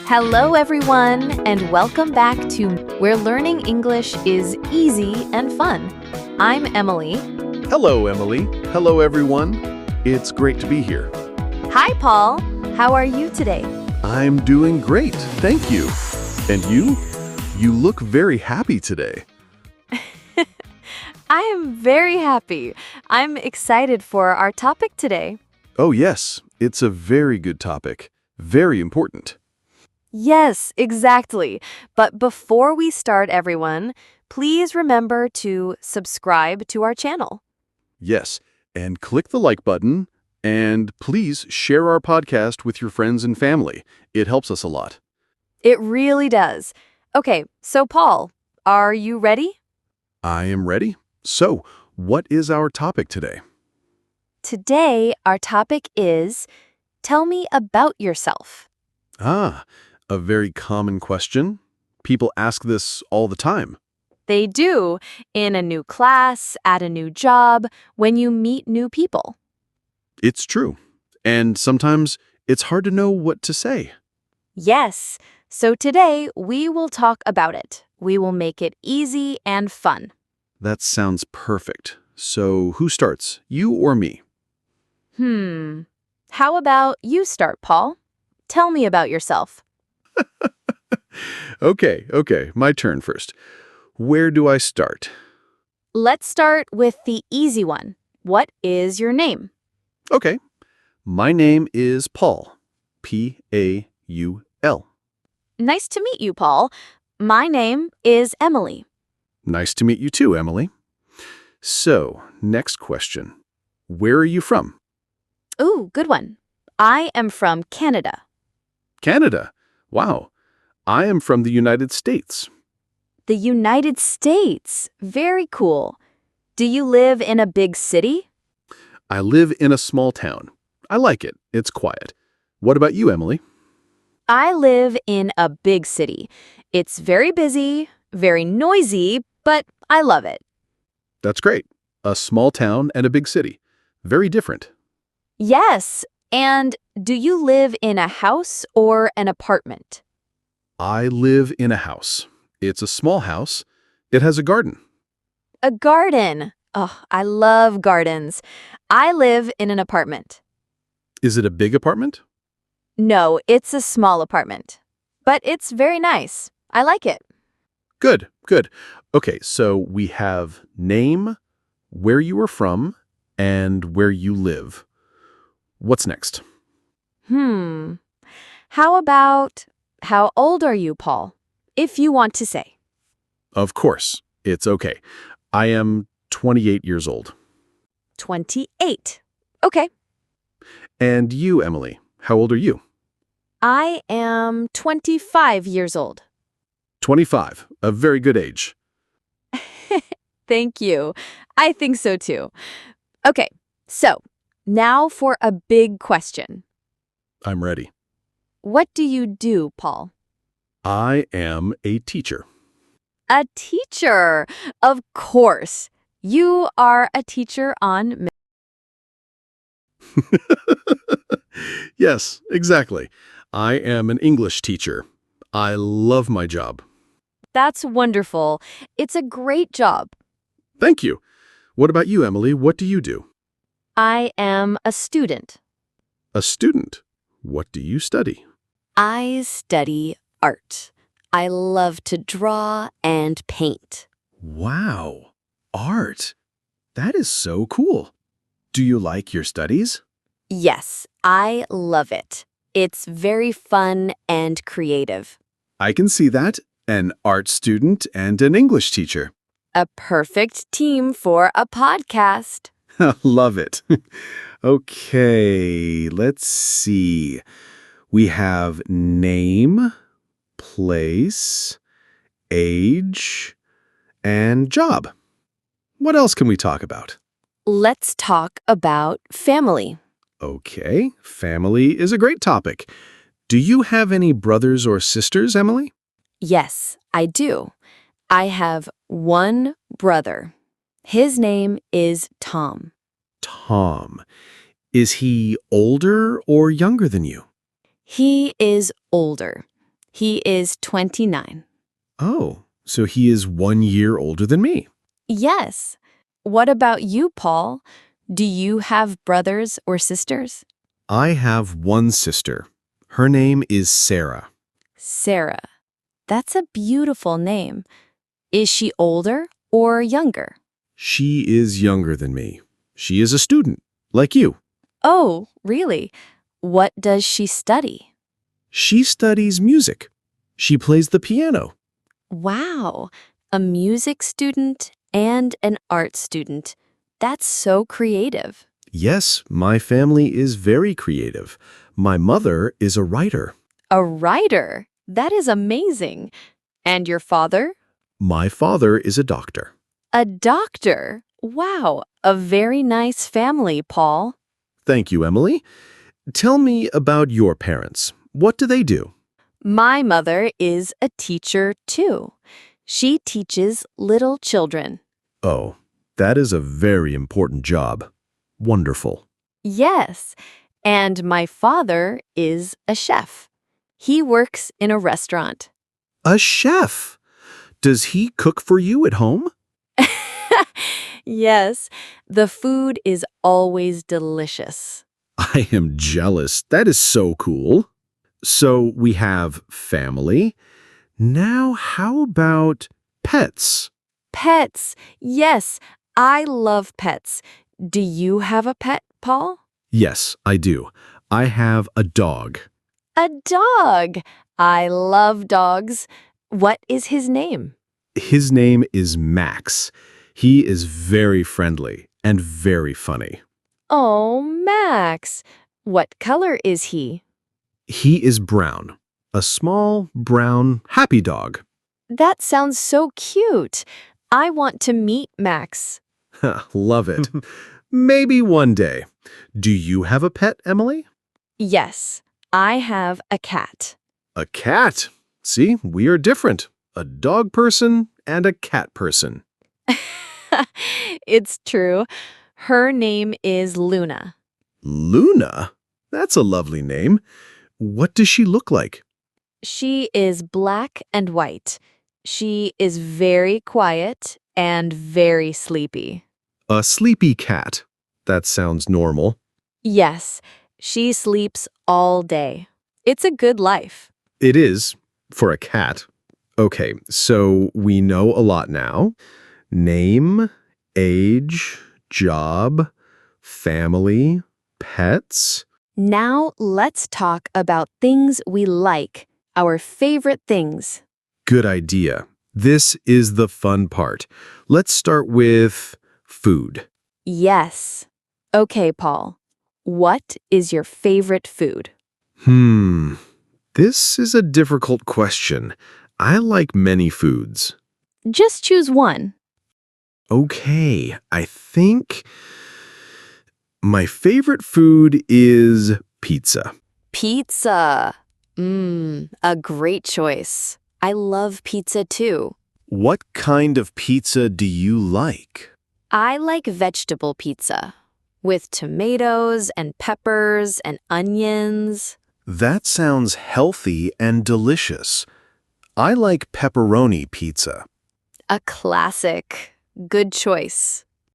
Hello, everyone, and welcome back to Where Learning English is Easy and Fun. I'm Emily. Hello, Emily. Hello, everyone. It's great to be here. Hi, Paul. How are you today? I'm doing great, thank you. And you? You look very happy today. I am very happy. I'm excited for our topic today. Oh, yes, it's a very good topic. Very important. Yes, exactly. But before we start, everyone, please remember to subscribe to our channel. Yes, and click the like button, and please share our podcast with your friends and family. It helps us a lot. It really does. Okay, so Paul, are you ready? I am ready. So, what is our topic today? Today, our topic is Tell me about yourself. A very common question. People ask this all the time. They do in a new class, at a new job, when you meet new people. It's true. And sometimes it's hard to know what to say. Yes, so today we will talk about it. We will make it easy and fun. That sounds perfect. So who starts, you or me? How about you start, Paul? Tell me about yourself. Okay, my turn first. Where do I start? Let's start with the easy one. What is your name? Okay, my name is Paul. P-A-U-L. Nice to meet you, Paul. My name is Emily. Nice to meet you too, Emily. So, next question. Where are you from? Ooh, good one. I am from Canada. Canada. Wow. I am from the United States. The United States. Very cool. Do you live in a big city? I live in a small town. I like it. It's quiet. What about you, Emily? I live in a big city. It's very busy, very noisy, but I love it. That's great. A small town and a big city. Very different. Yes. And do you live in a house or an apartment? I live in a house. It's a small house. It has a garden. A garden. Oh, I love gardens. I live in an apartment. Is it a big apartment? No, it's a small apartment. But it's very nice. I like it. Good. Okay, so we have name, where you are from, and where you live. What's next? How about, how old are you, Paul? If you want to say. Of course, it's okay. I am 28 years old. 28. Okay. And you, Emily, how old are you? I am 25 years old. 25, a very good age. Thank you. I think so too. Okay, so now for a big question. I'm ready. What do you do, Paul? I am a teacher. A teacher. Of course. You are a teacher on... Yes, exactly. I am an English teacher. I love my job. That's wonderful. It's a great job. Thank you. What about you, Emily? What do you do? I am a student. A student. What do you study? I study art. I love to draw and paint. Wow, art. That is so cool. Do you like your studies? Yes, I love it. It's very fun and creative. I can see that. An art student and an English teacher. A perfect team for a podcast. Love it. Okay, let's see. We have name, place, age, and job. What else can we talk about? Let's talk about family. Okay, family is a great topic. Do you have any brothers or sisters, Emily? Yes, I do. I have one brother. His name is Tom. Tom. Is he older or younger than you? He is older. He is 29. Oh, so he is 1 year older than me. Yes. What about you, Paul? Do you have brothers or sisters? I have one sister. Her name is Sarah. Sarah. That's a beautiful name. Is she older or younger? She is younger than me. She is a student, like you. Oh, really? What does she study? She studies music. She plays the piano. Wow, a music student and an art student. That's so creative. Yes, my family is very creative. My mother is a writer. A writer? That is amazing. And your father? My father is a doctor. A doctor. Wow, a very nice family, Paul. Thank you, Emily. Tell me about your parents. What do they do? My mother is a teacher, too. She teaches little children. Oh, that is a very important job. Wonderful. Yes, and my father is a chef. He works in a restaurant. A chef. Does he cook for you at home? Yes, the food is always delicious. I am jealous. That is so cool. So we have family. Now, how about pets? Pets. Yes, I love pets. Do you have a pet, Paul? Yes, I do. I have a dog. A dog. I love dogs. What is his name? His name is Max. He is very friendly and very funny. Oh, Max. What color is he? He is brown. A small, brown, happy dog. That sounds so cute. I want to meet Max. Love it. Maybe one day. Do you have a pet, Emily? Yes, I have a cat. A cat. See, we are different. A dog person and a cat person. It's true. Her name is Luna. Luna? That's a lovely name. What does she look like? She is black and white. She is very quiet and very sleepy. A sleepy cat. That sounds normal. Yes, she sleeps all day. It's a good life. It is, for a cat. Okay, so we know a lot now. Name, age, job, family, pets. Now let's talk about things we like, our favorite things. Good idea. This is the fun part. Let's start with food. Yes. Okay, Paul. What is your favorite food? This is a difficult question. I like many foods. Just choose one. Okay, I think my favorite food is pizza. Pizza. A great choice. I love pizza too. What kind of pizza do you like? I like vegetable pizza with tomatoes and peppers and onions. That sounds healthy and delicious. I like pepperoni pizza. A classic. Good choice.